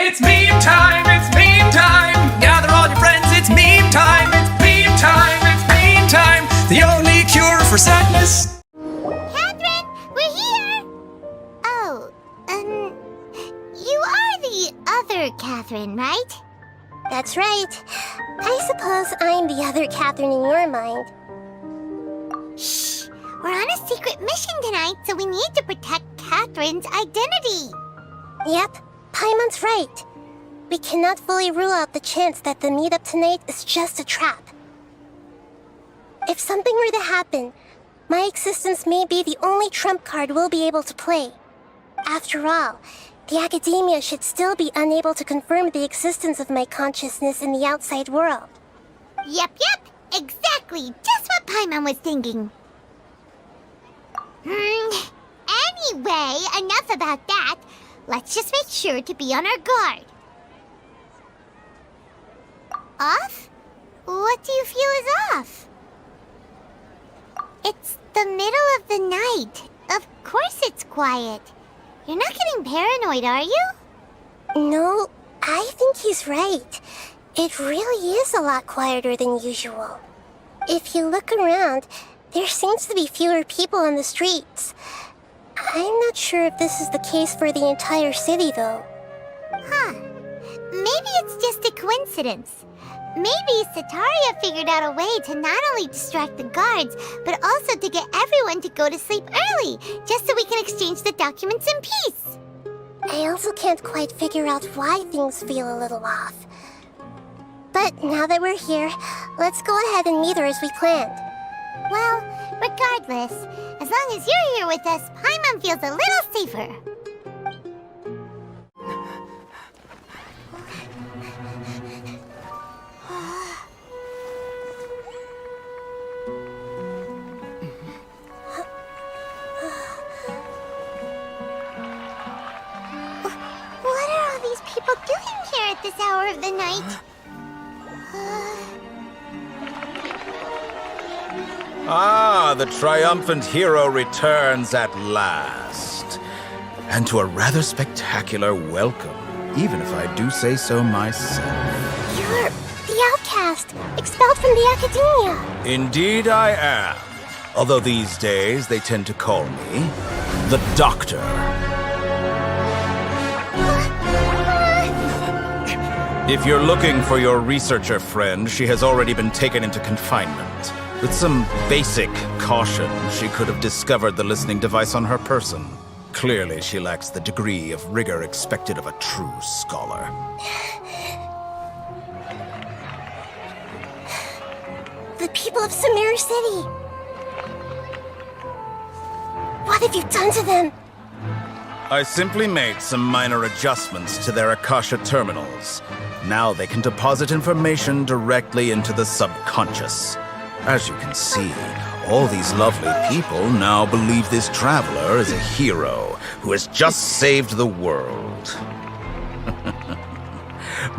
It's meme time, it's meme time. Gather all your friends, it's meme time. It's meme time, it's meme time. The only cure for sadness. Catherine, we're here. Oh, you are the other Catherine, right? That's right. I suppose I'm the other Catherine in your mind. Shh! We're on a secret mission tonight, so we need to protect Catherine's identity. Yep, Paimon's right. We cannot fully rule out the chance that the meetup tonight is just a trap. If something were to happen, my existence may be the only trump card we'll be able to play. After all, the academia should still be unable to confirm the existence of my consciousness in the outside world. Yep, exactly. Just what Paimon was thinking. Anyway, enough about that. Let's just make sure to be on our guard. Off? What do you feel is off? It's the middle of the night. Of course it's quiet. You're not getting paranoid, are you? No, I think he's right. It really is a lot quieter than usual. If you look around, there seems to be fewer people on the streets. I'm not sure if this is the case for the entire city, though. Huh. Maybe it's just a coincidence. Maybe Sataria figured out a way to not only distract the guards, but also to get everyone to go to sleep early, just so we can exchange the documents in peace. I also can't quite figure out why things feel a little off. But now that we're here, let's go ahead and meet her as we planned. Well, regardless, as long as you're here with us, Paimon feels a little safer. What are all these people doing here at this hour of the night? Ah, the triumphant hero returns at last. And to a rather spectacular welcome, even if I do say so myself. You're the outcast, expelled from the academia. Indeed I am. Although these days they tend to call me the Doctor. If you're looking for your researcher friend, she has already been taken into confinement. With some basic caution, she could have discovered the listening device on her person. Clearly, she lacks the degree of rigor expected of a true scholar. The people of Sumeru City. What have you done to them? I simply made some minor adjustments to their Akasha terminals. Now they can deposit information directly into the subconscious. As you can see, all these lovely people now believe this traveler is a hero who has just saved the world.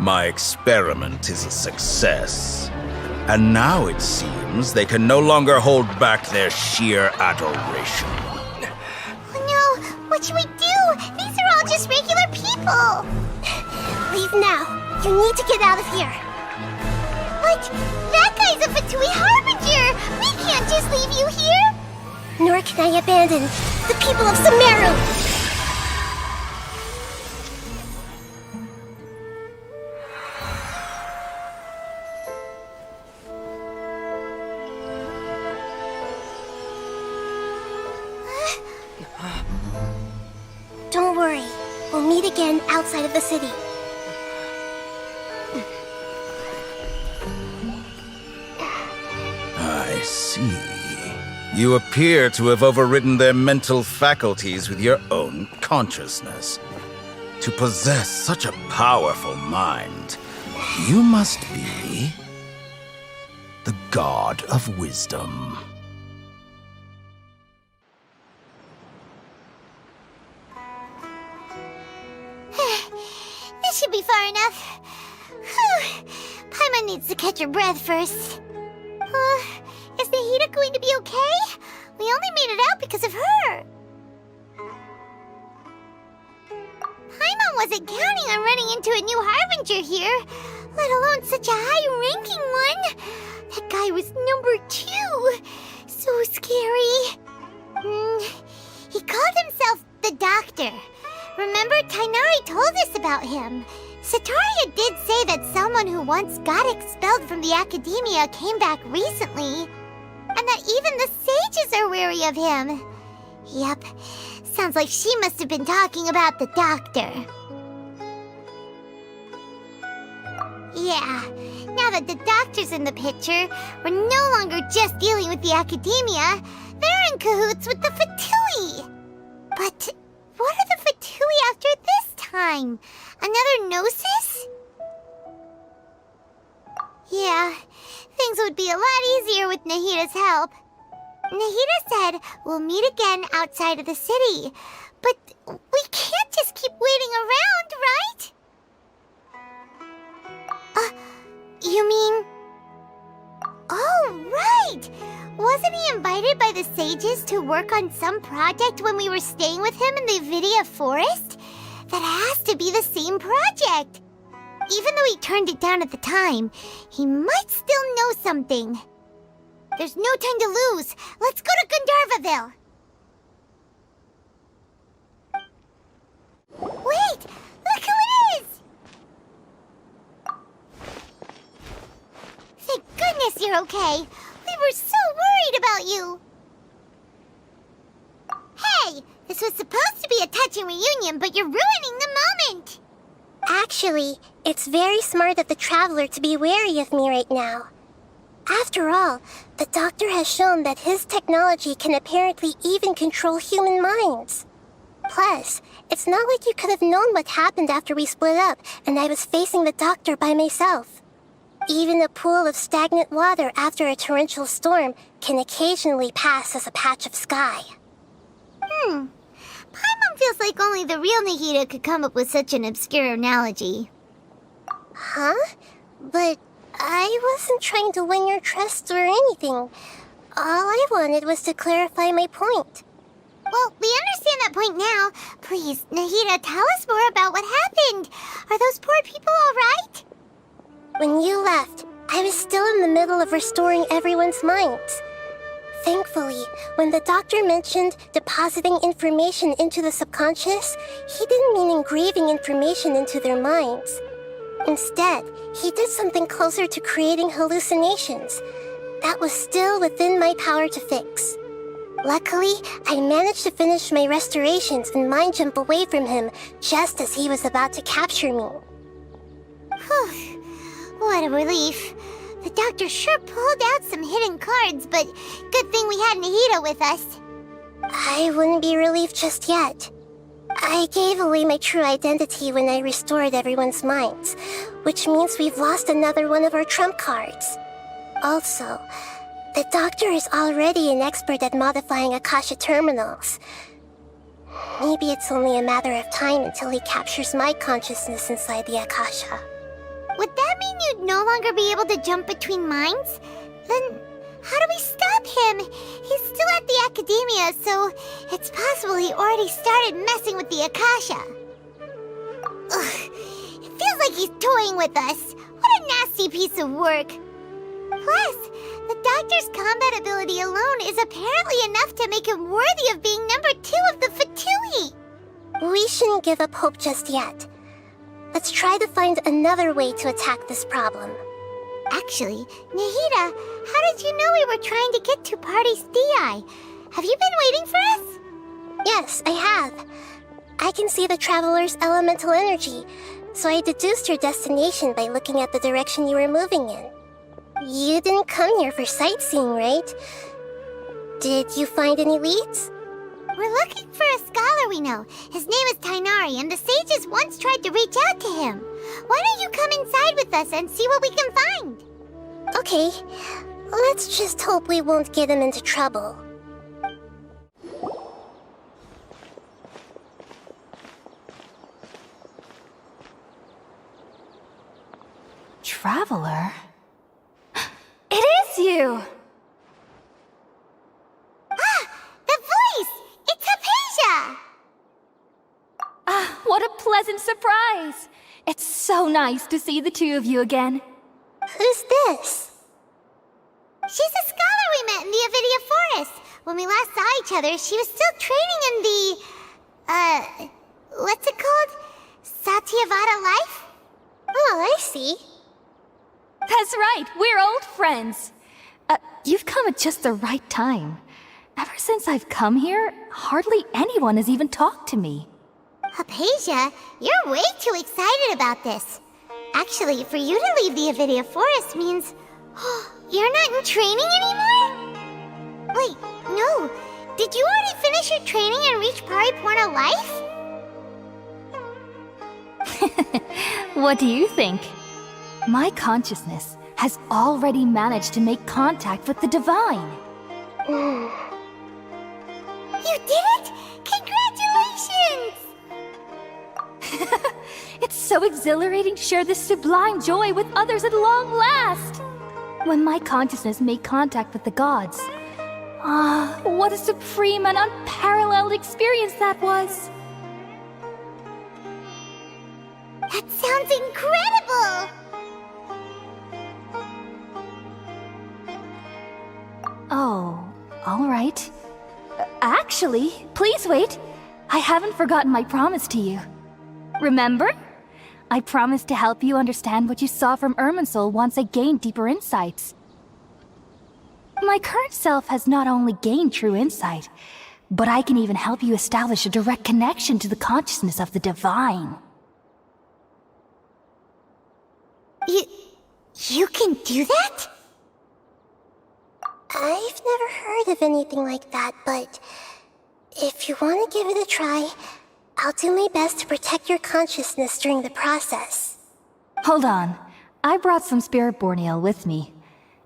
My experiment is a success. And now it seems they can no longer hold back their sheer adoration. Oh no, what should we do? These are all just regular people. Leave now. You need to get out of here. What? That guy's a Fatui Harbinger! We can't just leave you here! Nor can I abandon the people of Sumeru! Don't worry. We'll meet again outside of the city. I see. You appear to have overridden their mental faculties with your own consciousness. To possess such a powerful mind, you must be the god of wisdom. This should be far enough. Whew. Paimon needs to catch her breath first. Is Nahida going to be okay? We only made it out because of her. Paimon Paimon wasn't counting on running into a new Harbinger here, let alone such a high-ranking one. That guy was number 2. So scary. He called himself the Doctor. Remember, Tainari told us about him. Sataria did say that someone who once got expelled from the academia came back recently, and that even the sages are wary of him. Yep, sounds like she must have been talking about the Doctor. Yeah, now that the Doctor's in the picture, we're no longer just dealing with the academia. They're in cahoots with the Fatui. But what are the Fatui after this time? Another Gnosis? Yeah, things would be a lot easier with Nahida's help. Nahida said we'll meet again outside of the city. But we can't just keep waiting around, right? You mean... Oh, right! Wasn't he invited by the sages to work on some project when we were staying with him in the Avidia forest? That has to be the same project! Even though he turned it down at the time, he might still know something. There's no time to lose. Let's go to Gandharvaville. Wait! Look who it is! Thank goodness you're okay. We were so worried about you. Hey! This was supposed to be a touching reunion, but you're ruining the moment! Actually, it's very smart of the traveler to be wary of me right now. After all, the Doctor has shown that his technology can apparently even control human minds. Plus, it's not like you could have known what happened after we split up and I was facing the Doctor by myself. Even a pool of stagnant water after a torrential storm can occasionally pass as a patch of sky. Paimon feels like only the real Nahida could come up with such an obscure analogy. Huh? But I wasn't trying to win your trust or anything. All I wanted was to clarify my point. Well, we understand that point now. Please, Nahida, tell us more about what happened. Are those poor people all right? When you left, I was still in the middle of restoring everyone's minds. Thankfully, when the Doctor mentioned depositing information into the subconscious, he didn't mean engraving information into their minds. Instead, he did something closer to creating hallucinations. That was still within my power to fix. Luckily, I managed to finish my restorations and mind jump away from him just as he was about to capture me. Whew. What a relief. The Doctor sure pulled out some hidden cards, but good thing we had Nahida with us. I wouldn't be relieved just yet. I gave away my true identity when I restored everyone's minds, which means we've lost another one of our trump cards. Also, the Doctor is already an expert at modifying Akasha terminals. Maybe it's only a matter of time until he captures my consciousness inside the Akasha. Would that mean you'd no longer be able to jump between minds? Then how do we stop him? He's still at the academia, so it's possible he already started messing with the Akasha. Ugh, it feels like he's toying with us. What a nasty piece of work. Plus, the Doctor's combat ability alone is apparently enough to make him worthy of being number 2 of the Fatui. We shouldn't give up hope just yet. Let's try to find another way to attack this problem. Actually, Nahida, how did you know we were trying to get to Party's DI? Have you been waiting for us? Yes, I have. I can see the traveler's elemental energy, so I deduced your destination by looking at the direction you were moving in. You didn't come here for sightseeing, right? Did you find any leads? We're looking for a scholar we know. His name is Tainari, and the sages once tried to reach out to him. Why don't you come inside with us and see what we can find? Okay, let's just hope we won't get him into trouble. Traveler? It is you! Ah! The voice! It's Hypatia! What a pleasant surprise! It's so nice to see the two of you again. Who's this? She's a scholar we met in the Avidia Forest. When we last saw each other, she was still training in the, what's it called? Satyavada life? Oh, I see. That's right, we're old friends. You've come at just the right time. Ever since I've come here, hardly anyone has even talked to me. Hypatia, you're way too excited about this. Actually, for you to leave the Avidia Forest means you're not in training anymore? Wait, no. Did you already finish your training and reach Paripurna life? What do you think? My consciousness has already managed to make contact with the divine. You did it! Congratulations! It's so exhilarating to share this sublime joy with others at long last! When my consciousness made contact with the gods, what a supreme and unparalleled experience that was! That sounds incredible! Oh, all right. Actually, please wait. I haven't forgotten my promise to you. Remember? I promised to help you understand what you saw from Irminsul once I gained deeper insights. My current self has not only gained true insight, but I can even help you establish a direct connection to the consciousness of the divine. You can do that? I've never heard of anything like that, but if you want to give it a try, I'll do my best to protect your consciousness during the process. Hold on. I brought some spirit borneal with me.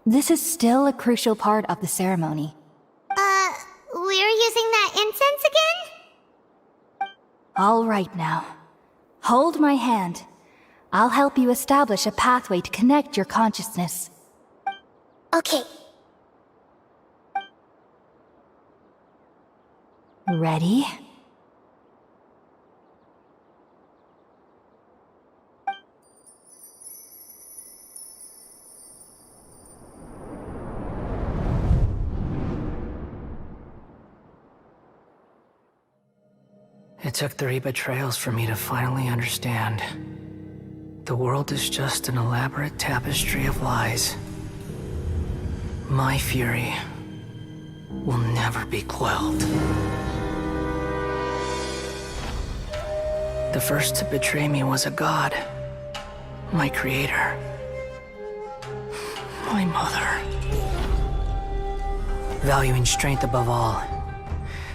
This is still a crucial part of the ceremony. We're using that incense again? All right now. Hold my hand. I'll help you establish a pathway to connect your consciousness. Okay. Ready? It took 3 betrayals for me to finally understand. The world is just an elaborate tapestry of lies. My fury will never be quelled. The first to betray me was a god. My creator. My mother. Valuing strength above all,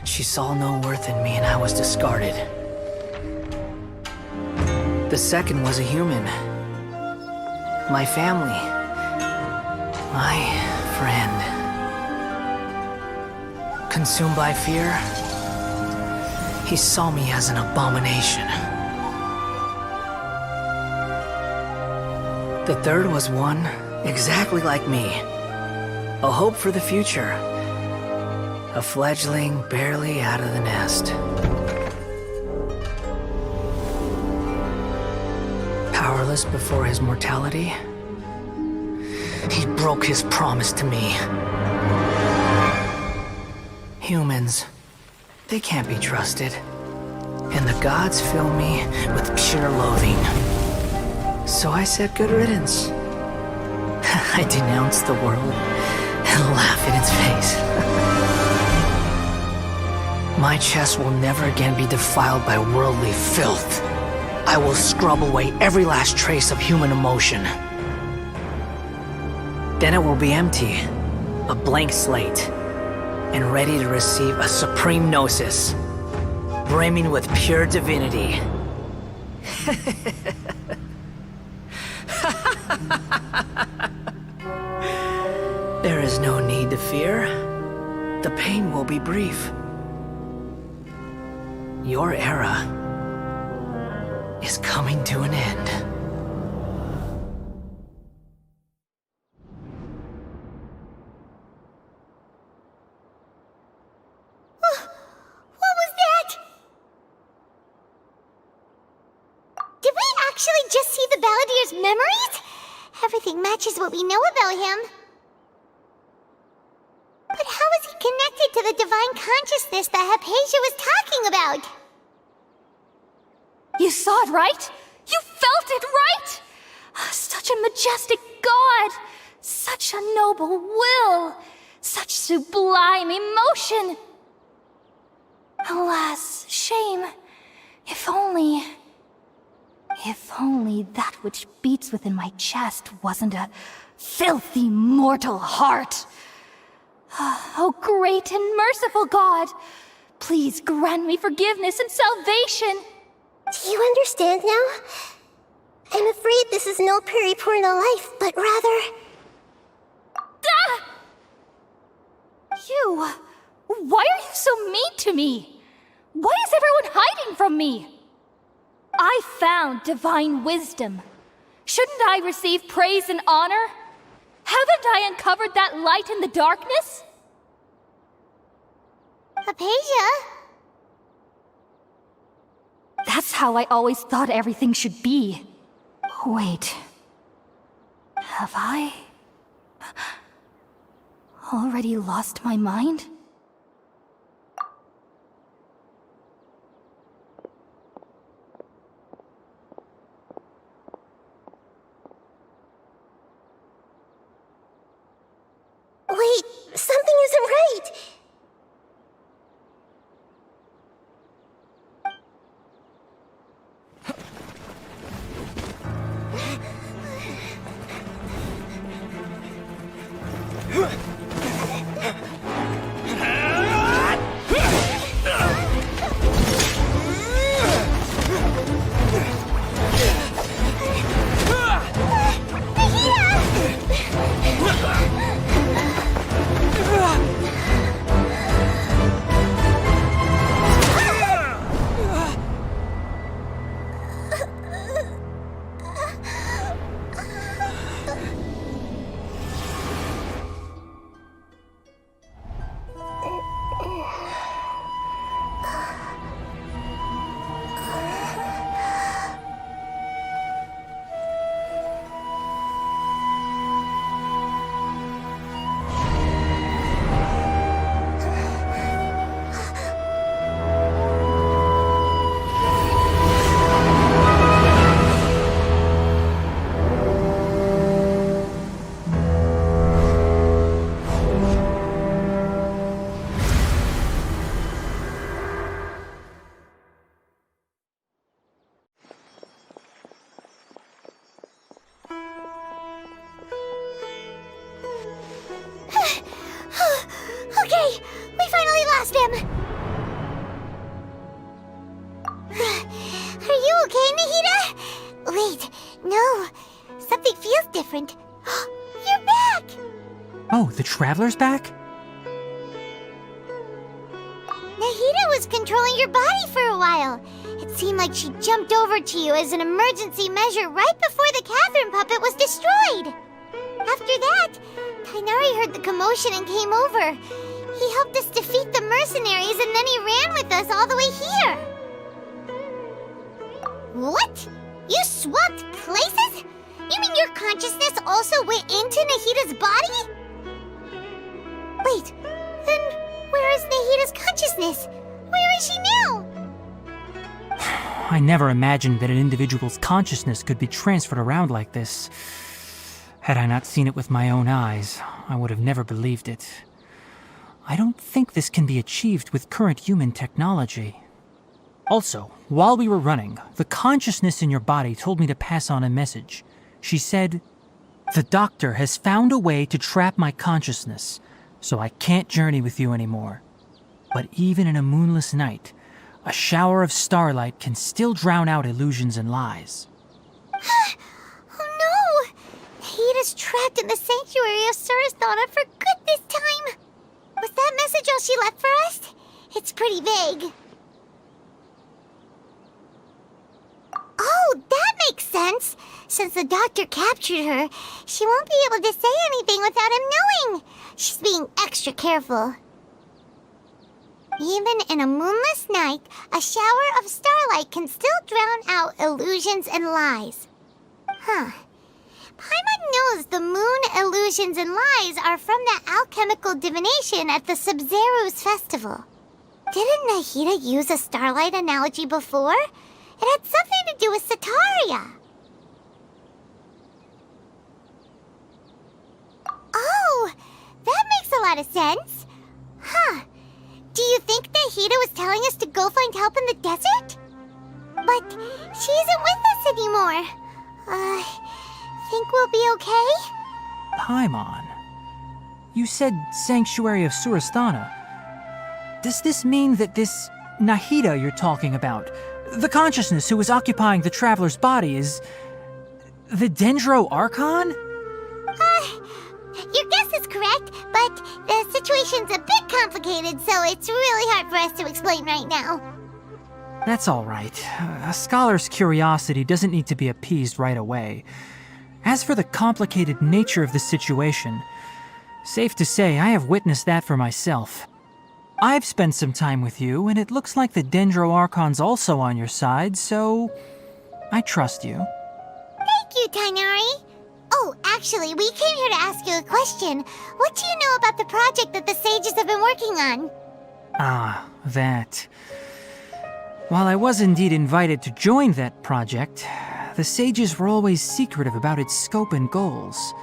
she saw no worth in me and I was discarded. The second was a human. My family. My friend. Consumed by fear, he saw me as an abomination. The third was one exactly like me. A hope for the future. A fledgling barely out of the nest. Powerless before his mortality, he broke his promise to me. Humans, they can't be trusted. And the gods fill me with pure loathing. So I said good riddance. I denounced the world and laugh in its face. My chest will never again be defiled by worldly filth. I will scrub away every last trace of human emotion. Then it will be empty, a blank slate, and ready to receive a supreme gnosis, brimming with pure divinity. There is no need to fear. The pain will be brief. Your era is coming to an end. What was that? see the Balladier's memories? Everything matches what we know about him. But how is he connected to the divine consciousness that Hypatia was talking about? You saw it, right? You felt it, right? Such a majestic god! Such a noble will! Such sublime emotion! Alas, shame. If only that which beats within my chest wasn't a filthy mortal heart. Oh, great and merciful God! Please grant me forgiveness and salvation! Do you understand now? I'm afraid this is no periporno life, but rather... Ah! You... Why are you so mean to me? Why is everyone hiding from me? I found divine wisdom. Shouldn't I receive praise and honor? Haven't I uncovered that light in the darkness? Hypatia? That's how I always thought everything should be. Wait. Have I... already lost my mind? Wait, something isn't right! Okay, we finally lost him! Are you okay, Nahida? Wait, no. Something feels different. You're back! Oh, the Traveler's back? Nahida was controlling your body for a while. It seemed like she jumped over to you as an emergency measure right before the Catherine puppet was destroyed. After that, Tainari heard the commotion and came over. He helped us defeat the mercenaries and then he ran with us all the way here. What? You swapped places? You mean your consciousness also went into Nahida's body? Wait, then where is Nahida's consciousness? Where is she now? I never imagined that an individual's consciousness could be transferred around like this. Had I not seen it with my own eyes, I would have never believed it. I don't think this can be achieved with current human technology. Also, while we were running, the consciousness in your body told me to pass on a message. She said, "The doctor has found a way to trap my consciousness, so I can't journey with you anymore. But even in a moonless night, a shower of starlight can still drown out illusions and lies." Oh no! Nahida's trapped in the sanctuary of Surathana for good this time. Was that message all she left for us? It's pretty vague. Oh, that makes sense. Since the doctor captured her, she won't be able to say anything without him knowing. She's being extra careful. Even in a moonless night, a shower of starlight can still drown out illusions and lies. superstitions and lies are from that alchemical divination at the Sub-Zero's festival. Didn't Nahida use a starlight analogy before? It had something to do with Sataria. Oh, that makes a lot of sense. Huh. Do you think Nahida was telling us to go find help in the desert? But she isn't with us anymore. Think we'll be okay? Paimon, you said Sanctuary of Surasthana. Does this mean that this Nahida you're talking about, the consciousness who is occupying the traveler's body, is the Dendro Archon? Your guess is correct, but the situation's a bit complicated, so it's really hard for us to explain right now. That's all right. A scholar's curiosity doesn't need to be appeased right away. As for the complicated nature of the situation, safe to say I have witnessed that for myself. I've spent some time with you, and it looks like the Dendro Archon's also on your side, so I trust you. Thank you, Tainari. Oh, actually, we came here to ask you a question. What do you know about the project that the sages have been working on? Ah, that. While I was indeed invited to join that project, the sages were always secretive about its scope and goals,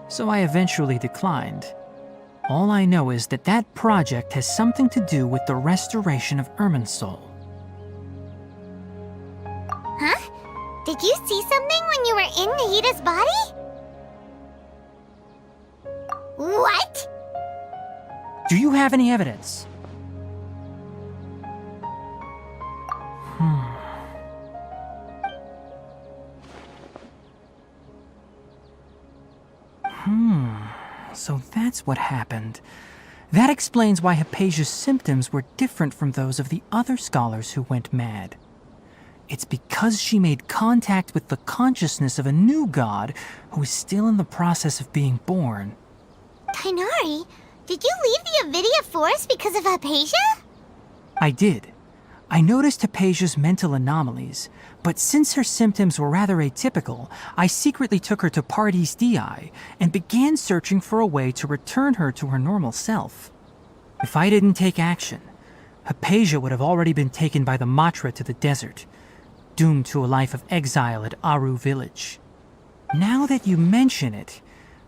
so I eventually declined. All I know is that that project has something to do with the restoration of Irminsul. Huh? Did you see something when you were in Nahida's body? What? Do you have any evidence? So that's what happened. That explains why Hypatia's symptoms were different from those of the other scholars who went mad. It's because she made contact with the consciousness of a new god who is still in the process of being born. Tainari, did you leave the Avidia Forest because of Hypatia? I did. I noticed Hypatia's mental anomalies, but since her symptoms were rather atypical, I secretly took her to Pardes Dii and began searching for a way to return her to her normal self. If I didn't take action, Hypatia would have already been taken by the Matra to the desert, doomed to a life of exile at Aru village. Now that you mention it,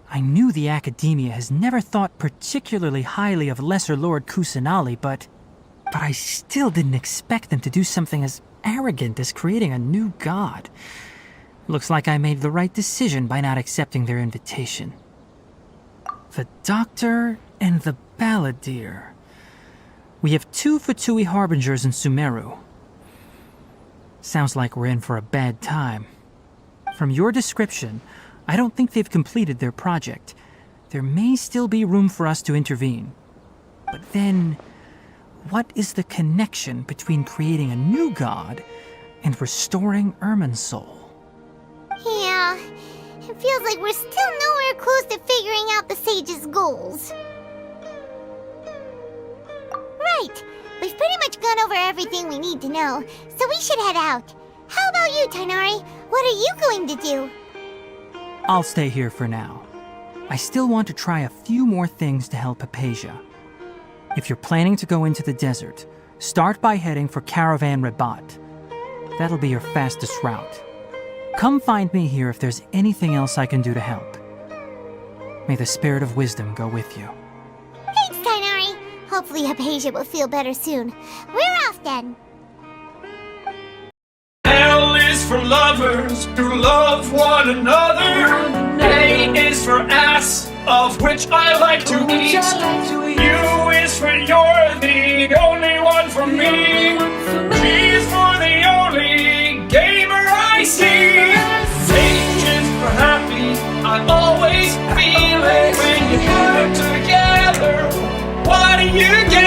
I knew the Academia has never thought particularly highly of Lesser Lord Kusanali, but I still didn't expect them to do something as arrogant as creating a new god. Looks like I made the right decision by not accepting their invitation. The Doctor and the Balladeer. We have 2 Fatui Harbingers in Sumeru. Sounds like we're in for a bad time. From your description, I don't think they've completed their project. There may still be room for us to intervene. But then, what is the connection between creating a new god and restoring Irminsul? Yeah, it feels like we're still nowhere close to figuring out the sage's goals. Right, we've pretty much gone over everything we need to know, so we should head out. How about you, Tainari? What are you going to do? I'll stay here for now. I still want to try a few more things to help Hypatia. If you're planning to go into the desert, start by heading for Caravan Rabat. That'll be your fastest route. Come find me here if there's anything else I can do to help. May the spirit of wisdom go with you. Thanks, Tainari. Hopefully Hypatia will feel better soon. We're off then. L is for lovers who love one another. A is for ass, of which I like to eat. U is for you're the only one for me. G is for the only gamer I see. H is for happy, I always feel it when you put it together. What do you get?